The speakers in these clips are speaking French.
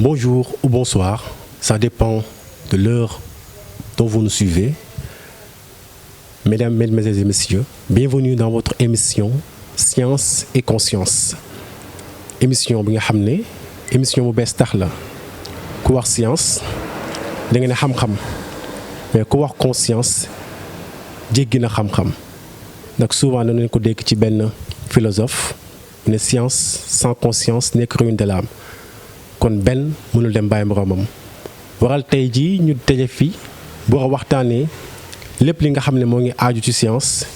Bonjour ou bonsoir, ça dépend de l'heure dont vous nous suivez. Mesdames, Mesdemoiselles et Messieurs, bienvenue dans votre émission Science et Conscience. Émission bi nga xam ne émission bu bees tax la ku wax science da nga ne xam-xam mais ku wax conscience jéggi na xam-xam ndax souvent dañu ko dégg ci benn philosophe ne science sans conscience n'est que ruine de l'âme kon benn mënul dem bàyyi moroomam waral tey jii ñu tëje fi boo waxtaanee lépp li nga xam ne moo ngi aaju ci science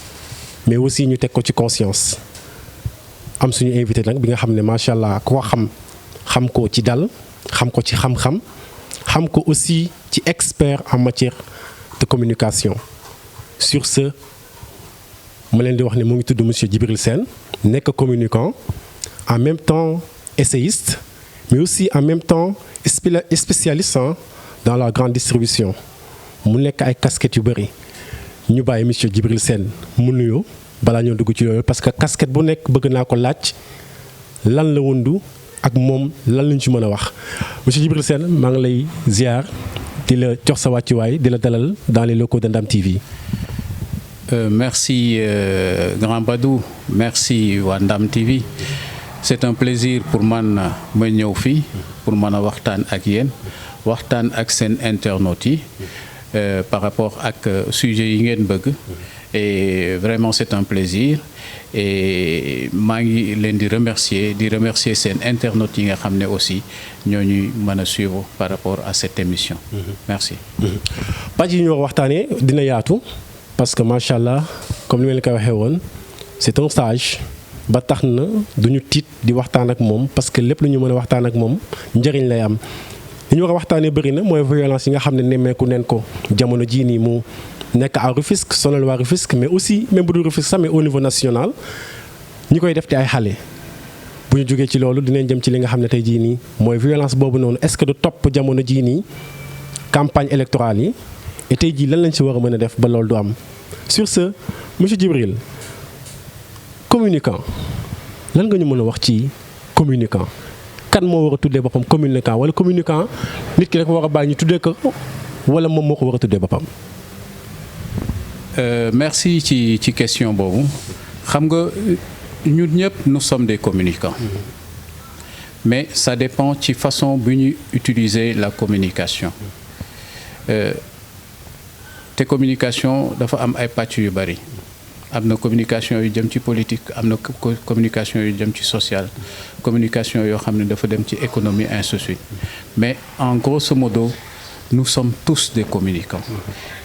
mais aussi ñu teg ko ci conscience am suñu invité nag bi nga xam ne macha allah koo xam ko ci dal xam ko ci xam-xam xam ko aussi ci expert en matière de communication sur ce ma leen di wax ne mu ngi tudd monsieur Djibril Sène nekk communicant en même temps essayiste mais aussi en même temps spécialiste dans la grande distribution mu nekk ay casquettes yu bëri ñu bàyyi monsieur Djibril Sène mu nuyoo balaa ñoo dugg ci loolu parce que casquette bu nekk bëgg naa ko laaj lan la wundu ak moom lan lañ ci mën a wax monsieur Djibril Sène maa ngi lay ziar di la jox sa wàccuwaay di la dalal dans les locaux de Ndam TV. Merci Grand Badou, merci waa Ndam TV. C'est un plaisir pour man ma ñëw fii pour mën a waxtaan ak yéen waxtaan ak seen internautes yi par rapport ak sujet yi ngeen bëgg et vraiment c'est un plaisir et maa ngi leen di remercier seen internautes yi nga xam ne aussi ñoo ñuy mën a suivre par rapport à cette émission. Merci. pàcc yi ñu war waxtaanee dina yaatu parce que macha allah comme ni ma leen ko waxee woon c'est un stage. ba tax na duñu tiit di waxtaan ak moom parce que lépp lu ñu mën a waxtaan ak moom njëriñ lay am li ñu war a waxtaanee bëri na mooy violence yi nga xam ne nemmeeku neen ko jamono jii nii mu nekk à Rufisque sonal waa Rufisque mais aussi même bu dul Rufisque sax mais au niveau national ñi koy def te ay xale. bu ñu jógee ci loolu dinañ jëm ci li nga xam ne tey jii nii mooy violence boobu noonu est-ce que du topp jamono jii nii campagne électorale yi et tey jii lan lañ ci war a mën a def ba loolu du am sur ce monsieur Djibril. Communicant lan nga ñu mën a wax ci communicant kan moo war a tuddee boppam communicant wala communicant nit ki rek war a bàyyi ñu tuddee ko wala moom moo ko war a tuddee boppam. Merci ci question boobu xam nga ñun ñëpp nous sommes des communicants mais ça dépend ci façon bu ñuy utiliser la communication te communication dafa am ay pàcc yu bari. am na communication yu jëm ci politique am na communication yu jëm ci social communication yoo xam ne dafa dem ci économie ainsi de suite mais en grosso modo nous sommes tous des communicants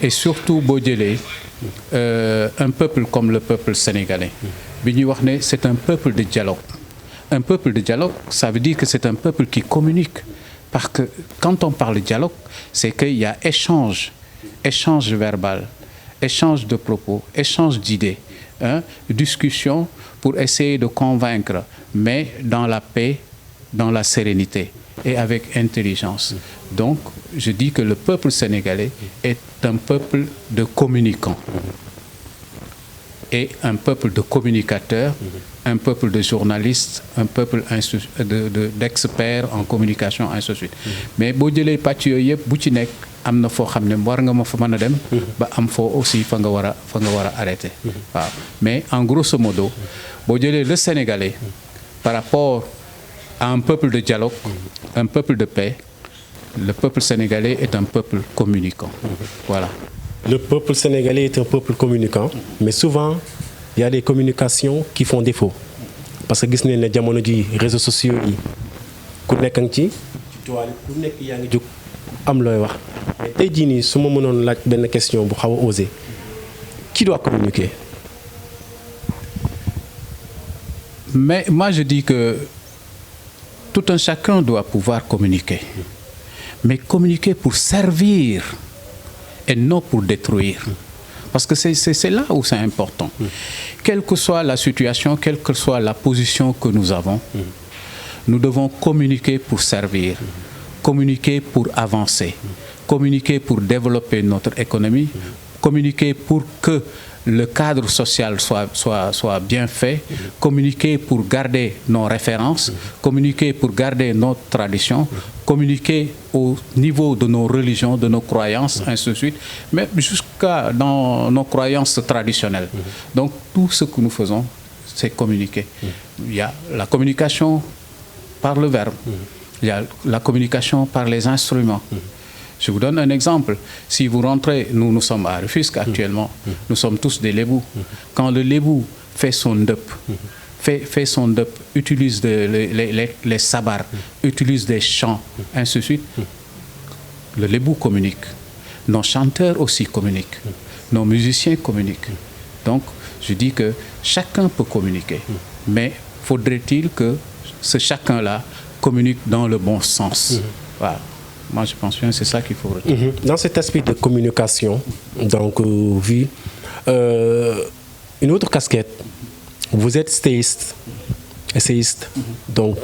et surtout boo jëlee un peuple comme le peuple sénégalais bi ñuy wax ne c'est un peuple de dialogue ça veut dire que c'est un peuple qui communique parce que quand on parle de dialogue c'est qu'il y a échange verbal échange de propos, échange d'idées, discussion pour essayer de convaincre, mais dans la paix, dans la sérénité et avec intelligence. Donc, je dis que le peuple sénégalais est un peuple de communicants et un peuple de communicateurs, un peuple de journalistes, un peuple d'experts en communication, ainsi de suite. Mais boo jëlee pàcc yooyu yëpp bu ci nekk am na foo xam ne war nga ma fa mën a dem ba am foo aussi fa nga war a arrêter waaw mais en grosso modo boo jëlee le Sénégalais par rapport à un peuple de dialogue un peuple de paix le peuple sénégalais est un peuple communicant voilà. Le peuple sénégalais est un peuple communicant mais souvent il y a des communications qui font défaut parce que gis nañ ne jamono ji réseaux sociaux yi ku nekk a ngi ci toile ku nekk yaa ngi jóg am looy wax mais tey jii nii su ma mënoon laaj benn question bu xaw a osé qui doit communiquer. Mais moi je dis que tout un chacun doit pouvoir communiquer mais communiquer pour servir et non pour détruire parce que c'est là où c'est important quelle que soit la situation quelle que soit la position que nous avons nous devons communiquer pour servir communiquer pour avancer communiquer pour développer notre économie communiquer pour que le cadre social soit bien fait, communiquer pour garder nos références, communiquer pour garder notre tradition, communiquer au niveau de nos religions, de nos croyances, ainsi de suite, mais jusqu'à dans nos croyances traditionnelles. Donc tout ce que nous faisons, c'est communiquer. Il y a la communication par le verbe, il y a la communication par les instruments. Je vous donne un exemple. Si vous rentrez, nous sommes à Rufisque actuellement, nous sommes tous des lébous. Quand le lébou fait son deup, fait son deup, utilise les sabars, utilise des chants, ainsi de suite, le lébou communique. Nos chanteurs aussi communiquent. Nos musiciens communiquent. Donc, je dis que chacun peut communiquer. Mais faudrait-il que ce chacun-là communique dans le bon sens. Voilà. Moi, je pense bien que c'est ça qu'il faut retenir. Dans cet aspect de communication, donc, une autre casquette, vous êtes essayiste. Donc,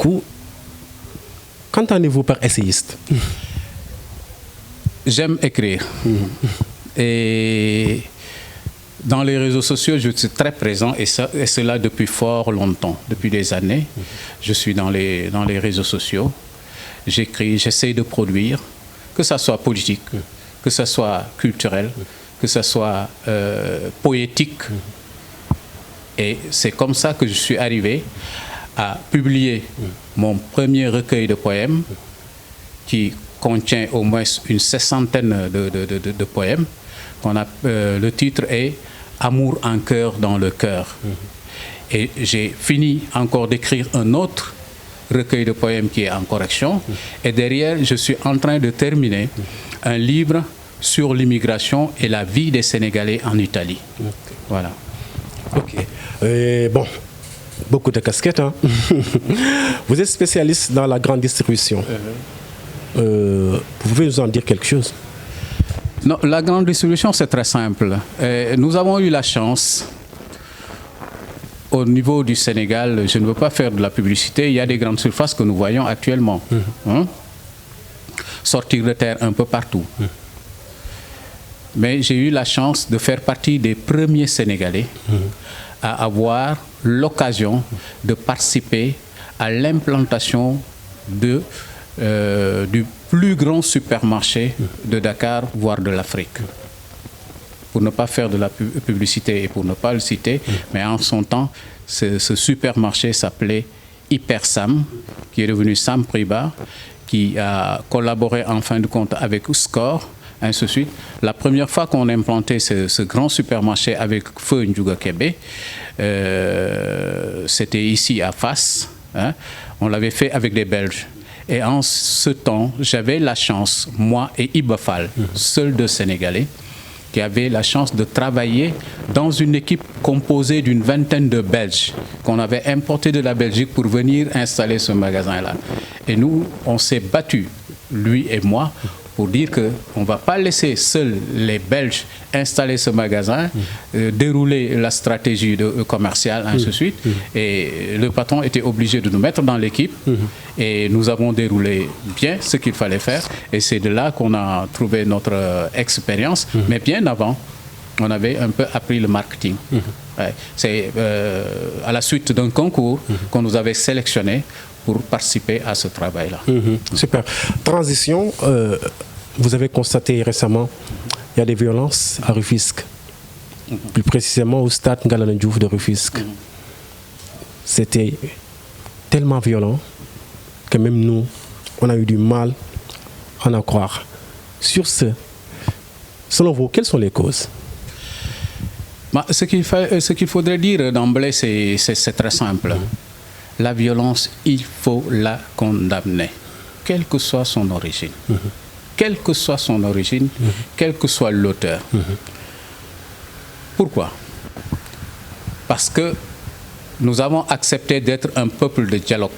qu'entendez-vous par essayiste? J'aime écrire. Et dans les réseaux sociaux, je suis très présent, et cela depuis fort longtemps, depuis des années. Je suis dans les réseaux sociaux. J'écris, j'essaie de produire, que ça soit politique, que ça soit culturel, que ça soit poétique. Et c'est comme ça que je suis arrivé à publier mon premier recueil de poèmes qui contient au moins une 60aine de poèmes. Le titre est « Amour en cœur dans le cœur ». Et j'ai fini encore d'écrire un autre recueil de poèmes qui est en correction. Et derrière, je suis en train de terminer un livre sur l'immigration et la vie des Sénégalais en Italie. Voilà. Ok. Bon, beaucoup de casquettes. Hein? Vous êtes spécialiste dans la grande distribution. Vous pouvez nous en dire quelque chose? Non, la grande distribution, c'est très simple. Nous avons eu la chance. Au niveau du Sénégal, je ne veux pas faire de la publicité, il y a des grandes surfaces que nous voyons actuellement. Sortir de terre un peu partout. Mais j'ai eu la chance de faire partie des premiers Sénégalais à avoir l'occasion de participer à l'implantation du plus grand supermarché de Dakar, voire de l'Afrique. Pour ne pas faire de la publicité et pour ne pas le citer, mais en son temps, ce supermarché s'appelait Hypersam, qui est devenu Sam Priba, qui a collaboré en fin de compte avec Score, ainsi de suite. La première fois qu'on a implanté ce grand supermarché avec Feu Ndiouga Kébé, c'était ici à Fass. Hein. On l'avait fait avec des Belges. Et en ce temps, j'avais la chance, moi et Ibafal, seuls deux Sénégalais, qui avaient la chance de travailler dans une équipe composée d'une vingtaine de Belges qu'on avait importés de la Belgique pour venir installer ce magasin-là. Et nous, on s'est battus, lui et moi, pour dire qu'on ne va pas laisser seuls les Belges installer ce magasin, dérouler la stratégie commerciale, ainsi de suite. Et le patron était obligé de nous mettre dans l'équipe. Et nous avons déroulé bien ce qu'il fallait faire. Et c'est de là qu'on a trouvé notre expérience. Mais bien avant, on avait un peu appris le marketing. Ouais. C'est à la suite d'un concours qu'on nous avait sélectionné pour participer à ce travail-là. Super. Transition, vous avez constaté récemment, il y a des violences à Rufisque, plus précisément au stade Ngalandou Diouf de Rufisque. C'était tellement violent que même nous, on a eu du mal à en croire. Sur ce, selon vous, quelles sont les causes? Ce qu'il faudrait dire d'emblée, c'est très simple. La violence, il faut la condamner, quelle que soit son origine. Quelle que soit son origine, quel que soit l'auteur. Pourquoi? Parce que nous avons accepté d'être un peuple de dialogue,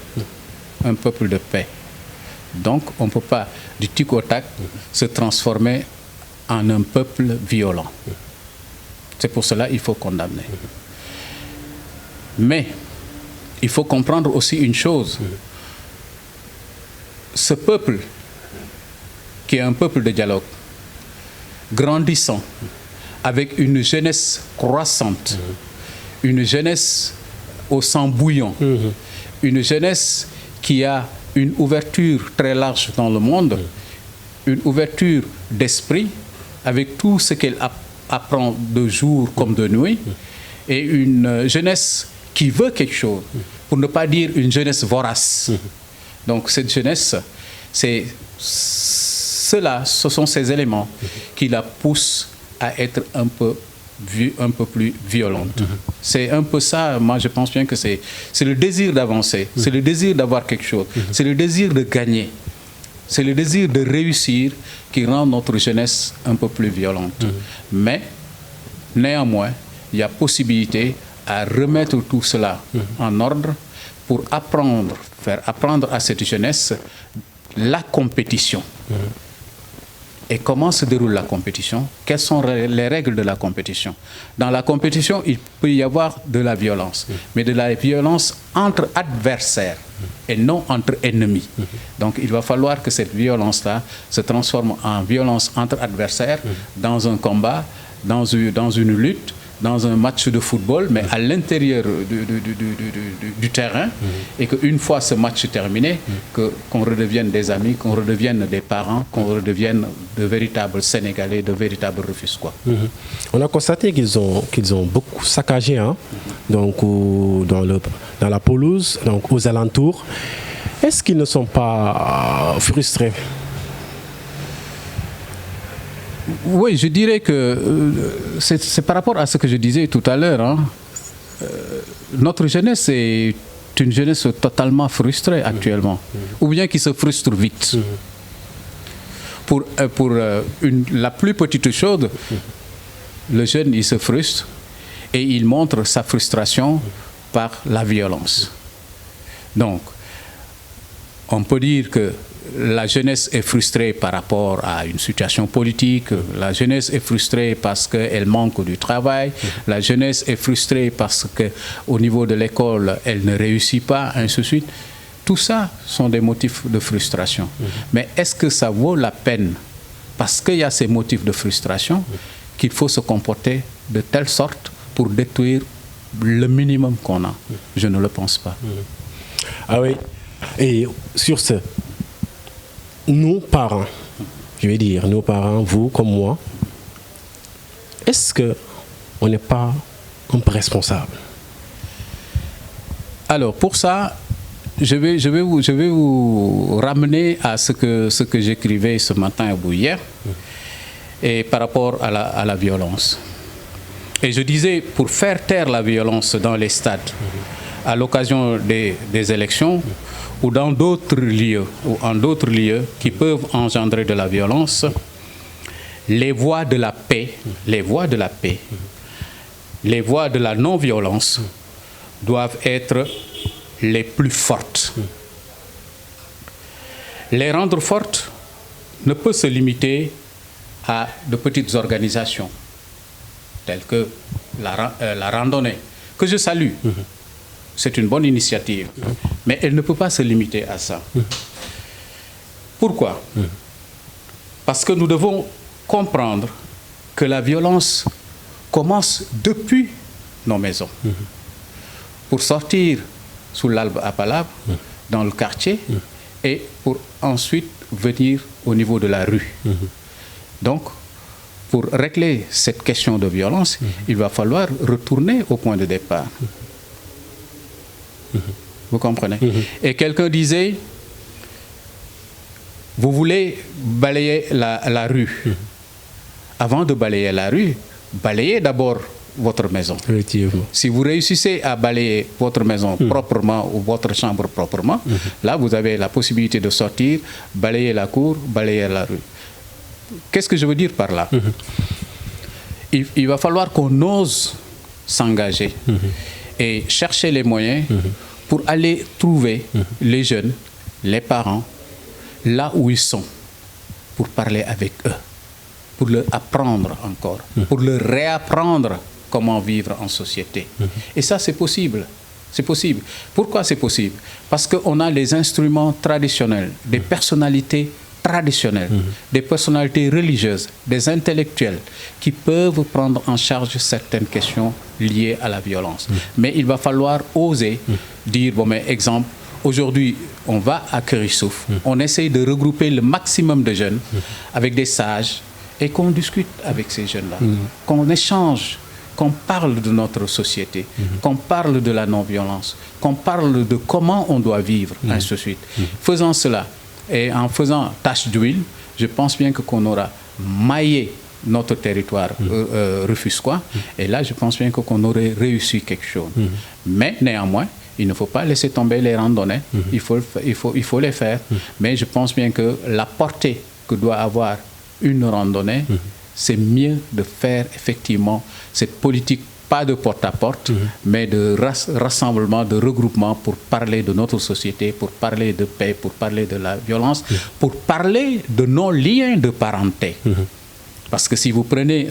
un peuple de paix. Donc, on ne peut pas, du tic au tac, se transformer en un peuple violent. C'est pour cela qu'il faut condamner. Mais, il faut comprendre aussi une chose. Ce peuple, qui est un peuple de dialogue, grandissant, avec une jeunesse croissante, une jeunesse au sang bouillant, une jeunesse qui a une ouverture très large dans le monde, une ouverture d'esprit avec tout ce qu'elle apprend de jour comme de nuit, et une jeunesse qui veut quelque chose, pour ne pas dire une jeunesse vorace. Donc cette jeunesse, ce sont ces éléments qui la poussent à être un peu plus violente. C'est un peu ça, moi je pense bien que c'est le désir d'avancer, c'est le désir d'avoir quelque chose, c'est le désir de gagner, c'est le désir de réussir qui rend notre jeunesse un peu plus violente. Mais néanmoins, il y a possibilité à remettre tout cela en ordre pour faire apprendre à cette jeunesse la compétition. Et comment se déroule la compétition? Quelles sont les règles de la compétition? Dans la compétition, il peut y avoir de la violence, mais de la violence entre adversaires et non entre ennemis. Donc il va falloir que cette violence-là se transforme en violence entre adversaires dans un combat, dans une lutte, dans un match de football, mais à l'intérieur du terrain, et qu'une fois ce match terminé, qu'on redevienne des amis, qu'on redevienne des parents, qu'on redevienne de véritables Sénégalais, de véritables Rufisquois. On a constaté qu'ils ont beaucoup saccagé, donc, dans la pelouse, donc aux alentours. Est-ce qu'ils ne sont pas frustrés? Oui, je dirais que c'est par rapport à ce que je disais tout à l'heure. Notre jeunesse est une jeunesse totalement frustrée actuellement, ou bien qui se frustre vite. Pour la plus petite chose, le jeune, il se frustre et il montre sa frustration par la violence. Donc, on peut dire que la jeunesse est frustrée par rapport à une situation politique, la jeunesse est frustrée parce qu'elle manque du travail, la jeunesse est frustrée parce qu'au niveau de l'école, elle ne réussit pas, ainsi de suite. Tout ça sont des motifs de frustration. Mais est-ce que ça vaut la peine, parce qu'il y a ces motifs de frustration, qu'il faut se comporter de telle sorte pour détruire le minimum qu'on a? Je ne le pense pas. Ah oui. Et sur ce, nous parents, je vais dire, nos parents, vous comme moi, est-ce qu'on n'est pas un peu responsable? Alors pour ça, je vais vous ramener à ce que j'écrivais ce matin ou hier, et par rapport à la violence. Et je disais, pour faire taire la violence dans les stades, à l'occasion des élections, ou dans d'autres lieux, ou en d'autres lieux qui peuvent engendrer de la violence, les voies de la paix, les voies de la non-violence doivent être les plus fortes. Les rendre fortes ne peut se limiter à de petites organisations, telles que la randonnée, que je salue. C'est une bonne initiative, mais elle ne peut pas se limiter à ça. Pourquoi? Parce que nous devons comprendre que la violence commence depuis nos maisons. Pour sortir sous l'arbre à palabre, dans le quartier, et pour ensuite venir au niveau de la rue. Donc, pour régler cette question de violence, il va falloir retourner au point de départ. Vous comprenez? Et quelqu'un disait, vous voulez balayer la rue. Avant de balayer la rue, balayez d'abord votre maison. Effectivement. Si vous réussissez à balayer votre maison proprement ou votre chambre proprement, là vous avez la possibilité de sortir, balayer la cour, balayer la rue. Qu'est-ce que je veux dire par là? Il va falloir qu'on ose s'engager et chercher les moyens pour aller trouver les jeunes, les parents, là où ils sont, pour parler avec eux, pour leur apprendre encore, pour leur réapprendre comment vivre en société. Et ça, c'est possible. C'est possible. Pourquoi c'est possible? Parce qu'on a les instruments traditionnels, des personnalités traditionnels, des personnalités religieuses, des intellectuels qui peuvent prendre en charge certaines questions liées à la violence. Mais il va falloir oser dire, bon, mais exemple, aujourd'hui, on va à Kérissouf, on essaye de regrouper le maximum de jeunes avec des sages et qu'on discute avec ces jeunes-là, qu'on échange, qu'on parle de notre société, qu'on parle de la non-violence, qu'on parle de comment on doit vivre, ainsi de suite. Faisant cela, et en faisant tâche d'huile, je pense bien qu'on aura maillé notre territoire rufisquois, et là, je pense bien qu'on aurait réussi quelque chose. Mais néanmoins, il ne faut pas laisser tomber les randonnées, il faut les faire. Mais je pense bien que la portée que doit avoir une randonnée, c'est mieux de faire effectivement cette politique, pas de porte-à-porte, mais de rassemblement, de regroupement pour parler de notre société, pour parler de paix, pour parler de la violence, pour parler de nos liens de parenté. Parce que si vous prenez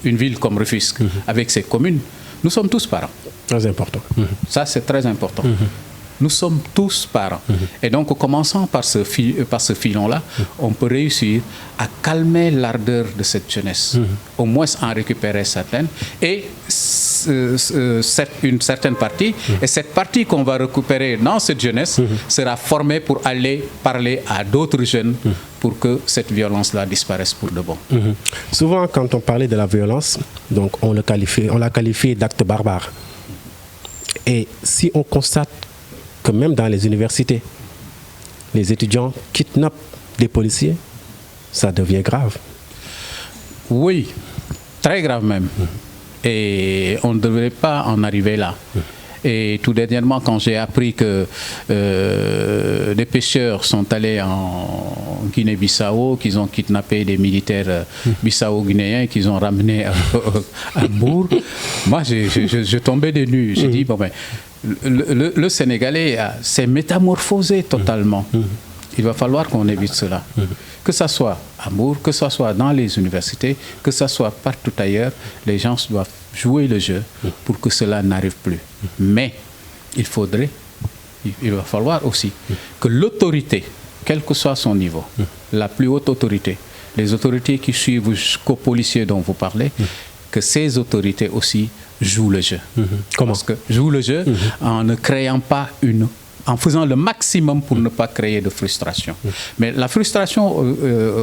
une ville comme Rufisque, avec ses communes, nous sommes tous parents. Très important. Ça, c'est très important. Nous sommes tous parents. Et donc, en commençant par ce filon-là, on peut réussir à calmer l'ardeur de cette jeunesse, au moins en récupérer certaines, et une certaine partie. Et cette partie qu'on va récupérer dans cette jeunesse sera formée pour aller parler à d'autres jeunes pour que cette violence-là disparaisse pour de bon. Souvent, quand on parlait de la violence, donc on l'a qualifié d'acte barbare. Et si on constate que même dans les universités, les étudiants kidnappent des policiers, ça devient grave. Oui, très grave même. Et on ne devrait pas en arriver là. Et tout dernièrement, quand j'ai appris que des pêcheurs sont allés en Guinée-Bissau, qu'ils ont kidnappé des militaires bissau-guinéens, qu'ils ont ramenés à Bourg, moi, je tombais des nues. J'ai dit, bon, ben, le Sénégalais s'est métamorphosé totalement. Il va falloir qu'on évite cela. Que ce soit à Bourg, que ce soit dans les universités, que ce soit partout ailleurs, les gens doivent jouer le jeu pour que cela n'arrive plus. Mais il va falloir aussi que l'autorité, quel que soit son niveau, la plus haute autorité, les autorités qui suivent jusqu'aux policiers dont vous parlez, que ces autorités aussi jouent le jeu. Comment? Parce que jouent le jeu en ne créant pas en faisant le maximum pour ne pas créer de frustration. Mais la frustration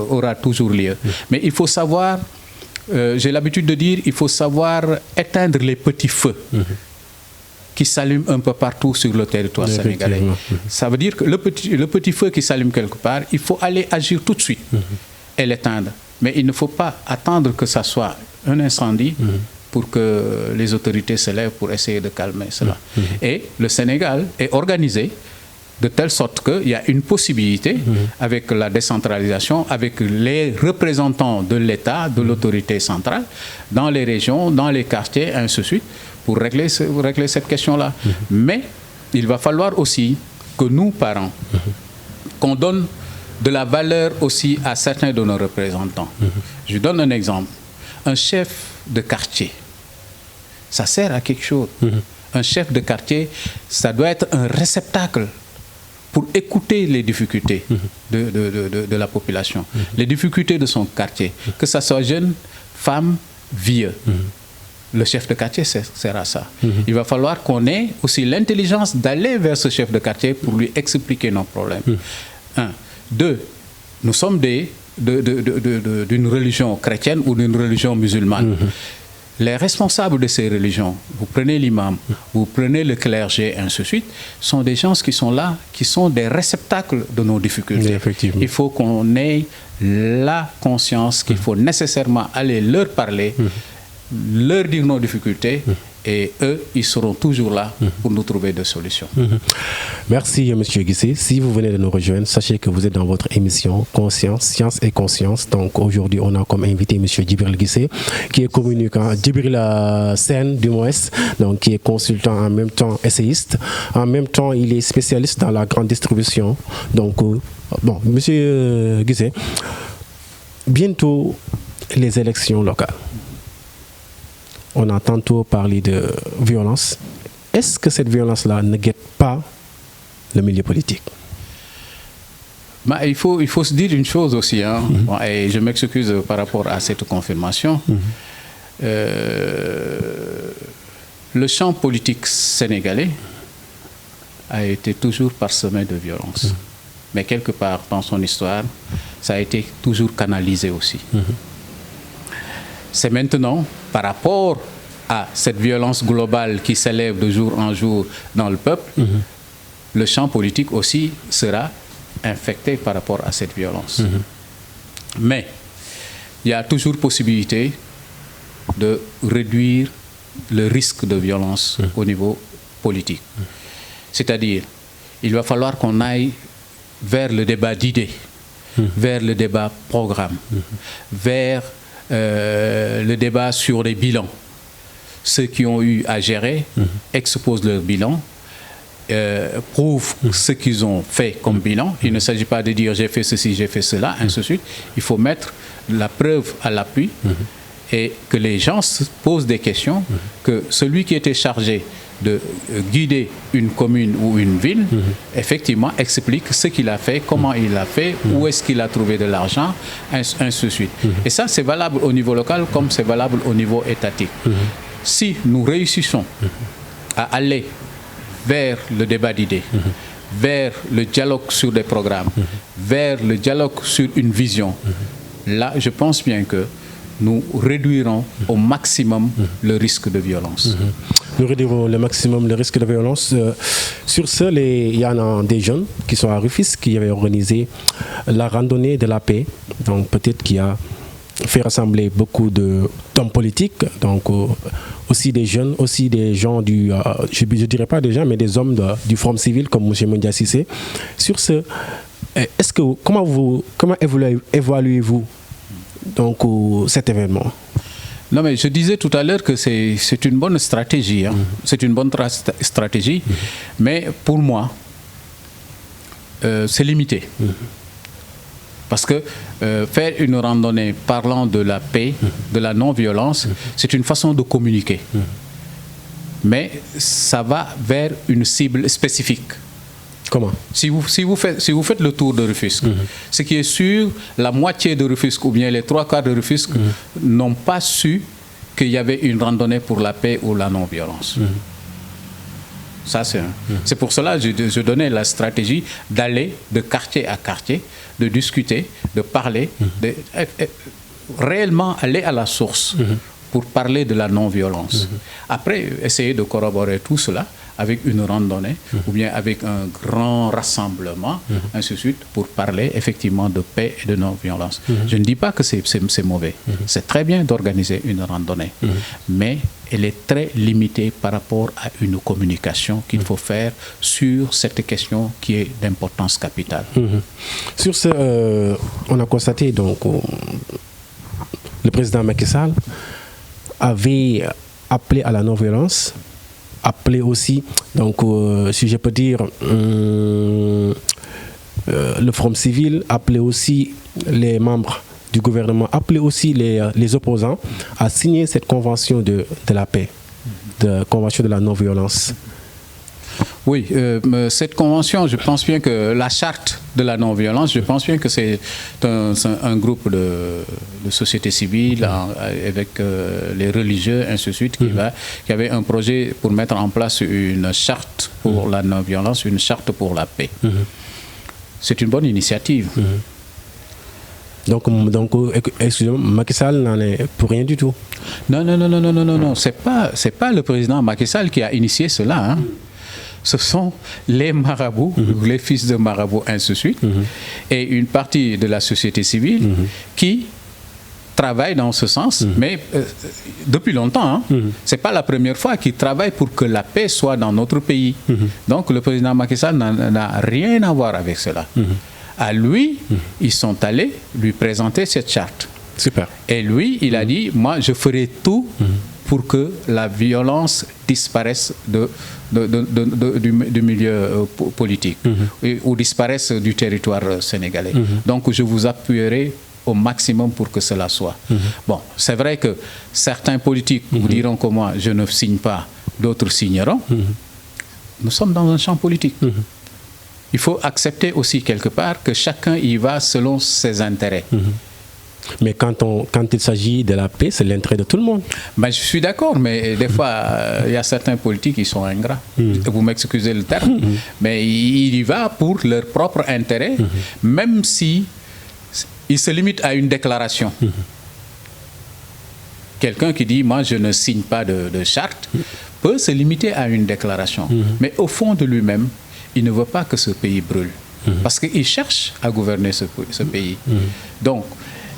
aura toujours lieu. Mais il faut savoir, j'ai l'habitude de dire, il faut savoir éteindre les petits feux qui s'allument un peu partout sur le territoire sénégalais. Ça veut dire que le petit feu qui s'allume quelque part, il faut aller agir tout de suite et l'éteindre. Mais il ne faut pas attendre que ça soit un incendie pour que les autorités se lèvent pour essayer de calmer cela. Et le Sénégal est organisé de telle sorte qu'il y a une possibilité, avec la décentralisation, avec les représentants de l'État, de l'autorité centrale, dans les régions, dans les quartiers, ainsi de suite, pour régler cette question-là. Mais il va falloir aussi que nous, parents, qu'on donne de la valeur aussi à certains de nos représentants. Je donne un exemple. Un chef de quartier, ça sert à quelque chose. Un chef de quartier, ça doit être un réceptacle pour écouter les difficultés de la population, les difficultés de son quartier, que ce soit jeune, femme, vieux. Le chef de quartier sert à ça. Il va falloir qu'on ait aussi l'intelligence d'aller vers ce chef de quartier pour lui expliquer nos problèmes. Un. Deux, nous sommes d'une religion chrétienne ou d'une religion musulmane. Les responsables de ces religions, vous prenez l'imam, vous prenez le clergé, ainsi de suite, sont des gens qui sont là, qui sont des réceptacles de nos difficultés. Il faut qu'on ait la conscience qu'il faut nécessairement aller leur parler, leur dire nos difficultés, et eux, ils seront toujours là pour nous trouver des solutions. Merci, M. Guissé. Si vous venez de nous rejoindre, sachez que vous êtes dans votre émission Conscience, Science et Conscience. Donc aujourd'hui, on a comme invité M. Djibril Guissé, qui est communicant, Djibril Sène du moins, donc qui est consultant en même temps essayiste. En même temps, il est spécialiste dans la grande distribution. Donc, bon, M. Guissé, bientôt les élections locales. On a tantôt parlé de violence. Est-ce que cette violence-là ne guette pas le milieu politique? il faut se dire une chose aussi, hein. Bon, et je m'excuse par rapport à cette confirmation. Le champ politique sénégalais a été toujours parsemé de violence. Mais quelque part dans son histoire, ça a été toujours canalisé aussi. C'est maintenant, par rapport à cette violence globale qui s'élève de jour en jour dans le peuple, le champ politique aussi sera infecté par rapport à cette violence. Mais il y a toujours possibilité de réduire le risque de violence au niveau politique. C'est-à-dire, il va falloir qu'on aille vers le débat d'idées, vers le débat programme, vers le débat sur les bilans. Ceux qui ont eu à gérer exposent leur bilan, prouvent ce qu'ils ont fait comme bilan. Il ne s'agit pas de dire j'ai fait ceci, j'ai fait cela, ainsi de suite. Il faut mettre la preuve à l'appui et que les gens se posent des questions, que celui qui était chargé de guider une commune ou une ville, effectivement, explique ce qu'il a fait, comment il l'a fait, où est-ce qu'il a trouvé de l'argent, ainsi de suite. Et ça, c'est valable au niveau local comme c'est valable au niveau étatique. Si nous réussissons à aller vers le débat d'idées, vers le dialogue sur des programmes, vers le dialogue sur une vision, là, je pense bien que nous réduirons au maximum le risque de violence. Nous réduirons le maximum le risque de violence. Sur ce, il y en a des jeunes qui sont à Rufisque qui avaient organisé la randonnée de la paix. Donc peut-être qui a fait rassembler beaucoup d'hommes politiques, donc aussi des jeunes, aussi des gens je ne dirais pas des gens, mais des hommes du Forum civil comme M. Mondia Cissé. Sur ce, comment évaluez-vous donc cet événement? Non, mais je disais tout à l'heure que c'est une bonne stratégie. Hein. C'est une bonne stratégie, mais pour moi, c'est limité. Parce que faire une randonnée parlant de la paix, de la non-violence, c'est une façon de communiquer. Mais ça va vers une cible spécifique. Comment? Si vous faites le tour de Rufisque, ce qui est sûr, la moitié de Rufisque ou bien les 3/4 de Rufisque n'ont pas su qu'il y avait une randonnée pour la paix ou la non-violence. Ça, c'est pour cela que je donnais la stratégie d'aller de quartier à quartier, de discuter, de parler, de réellement aller à la source pour parler de la non-violence. Après, essayer de corroborer tout cela avec une randonnée ou bien avec un grand rassemblement, ainsi de suite, pour parler effectivement de paix et de non-violence. Je ne dis pas que c'est mauvais. C'est très bien d'organiser une randonnée, mais elle est très limitée par rapport à une communication qu'il faut faire sur cette question qui est d'importance capitale. Sur ce, on a constaté donc le président Macky Sall avait appelé à la non-violence, appelé aussi, donc si je peux dire, le Forum civil, appelé aussi les membres du gouvernement, appelé aussi les opposants à signer cette convention de la paix, de convention de la non-violence. Oui, cette convention, je pense bien que la charte de la non-violence, je pense bien que c'est un groupe de société civile avec les religieux, ainsi de suite, qui avait un projet pour mettre en place une charte pour la non-violence, une charte pour la paix. C'est une bonne initiative. Donc, excusez-moi, Macky Sall n'en est pour rien du tout. Non. C'est pas le président Macky Sall qui a initié cela. Hein. Ce sont les marabouts, les fils de marabouts, ainsi de suite, et une partie de la société civile qui travaille dans ce sens, mais depuis longtemps. Hein, c'est pas la première fois qu'ils travaillent pour que la paix soit dans notre pays. Donc le président Macky Sall n'a rien à voir avec cela. À lui, ils sont allés lui présenter cette charte. Super. Et lui, il a dit, moi, je ferai tout pour que la violence disparaisse du milieu politique ou disparaisse du territoire sénégalais. Donc, je vous appuierai au maximum pour que cela soit. Bon, c'est vrai que certains politiques vous diront que moi, je ne signe pas, d'autres signeront. Nous sommes dans un champ politique. il faut accepter aussi quelque part que chacun y va selon ses intérêts. Mais quand il s'agit de la paix, c'est l'intérêt de tout le monde. Ben, je suis d'accord, mais des fois, il y a certains politiques qui sont ingrats. Vous m'excusez le terme, mais il y va pour leur propre intérêt, même si il se limite à une déclaration. Quelqu'un qui dit « moi, je ne signe pas de charte » peut se limiter à une déclaration. Mais au fond de lui-même, il ne veut pas que ce pays brûle. Parce qu'il cherche à gouverner ce pays. Donc,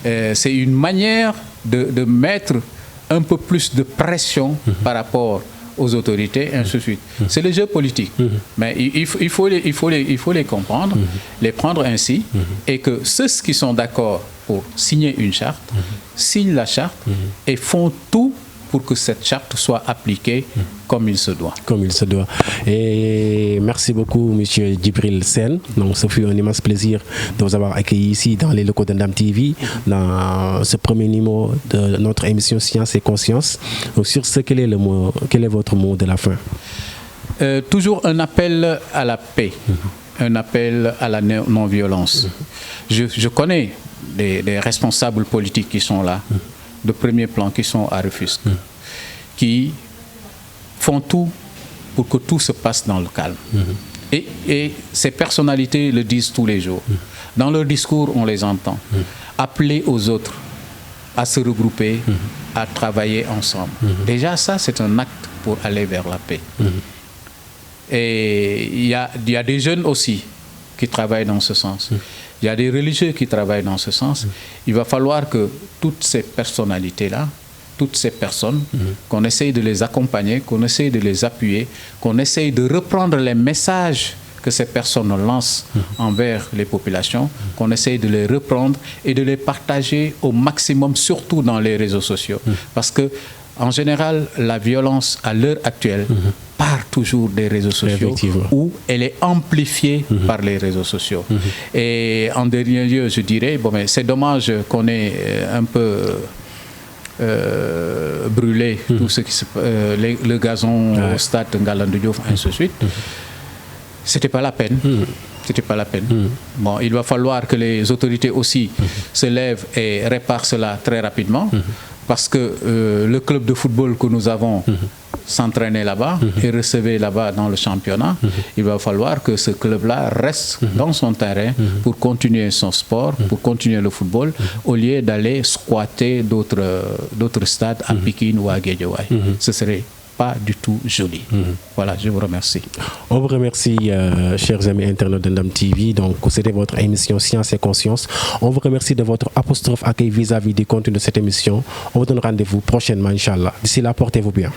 c'est une manière de mettre un peu plus de pression par rapport aux autorités, et ainsi de suite. C'est le jeu politique. Mais il faut les comprendre, les prendre ainsi, et que ceux qui sont d'accord pour signer une charte, signent la charte et font tout pour que cette charte soit appliquée comme il se doit. Comme il se doit. Et merci beaucoup, M. Djibril Sène. Donc, ce fut un immense plaisir de vous avoir accueilli ici dans les locaux de Ndam TV, dans ce premier numéro de notre émission Science et Conscience. Donc, sur ce, quel est votre mot de la fin? Toujours un appel à la paix, un appel à la non-violence. Je connais des responsables politiques qui sont là, de premier plan, qui sont à Rufisque, qui font tout pour que tout se passe dans le calme. Et ces personnalités le disent tous les jours. Dans leur discours, on les entend. Appeler aux autres à se regrouper, à travailler ensemble. Déjà, ça, c'est un acte pour aller vers la paix. Et il y a des jeunes aussi qui travaillent dans ce sens. Il y a des religieux qui travaillent dans ce sens. Il va falloir que toutes ces personnalités-là, toutes ces personnes, qu'on essaye de les accompagner, qu'on essaye de les appuyer, qu'on essaye de reprendre les messages que ces personnes lancent envers les populations, qu'on essaye de les reprendre et de les partager au maximum, surtout dans les réseaux sociaux. Parce que, en général, la violence à l'heure actuelle part toujours des réseaux sociaux où elle est amplifiée par les réseaux sociaux. Et en dernier lieu, je dirais, bon, mais c'est dommage qu'on ait un peu brûlé tout ce qui le gazon au stade de Ngalandou Diouf, ainsi de suite. C'était pas la peine. C'était pas la peine. Bon, il va falloir que les autorités aussi se lèvent et réparent cela très rapidement. Parce que le club de football que nous avons s'entraînait là-bas et recevait là-bas dans le championnat, il va falloir que ce club-là reste dans son terrain pour continuer son sport, pour continuer le football, au lieu d'aller squatter d'autres stades à Pikine ou à Guédiawaye. Ce serait pas du tout joli. Voilà, je vous remercie. On vous remercie, chers amis internautes de Ndam TV. Donc, c'était votre émission Science et Conscience. On vous remercie de votre apostrophe accueil vis-à-vis du contenu de cette émission. On vous donne rendez-vous prochainement, Inch'Allah. D'ici là, portez-vous bien.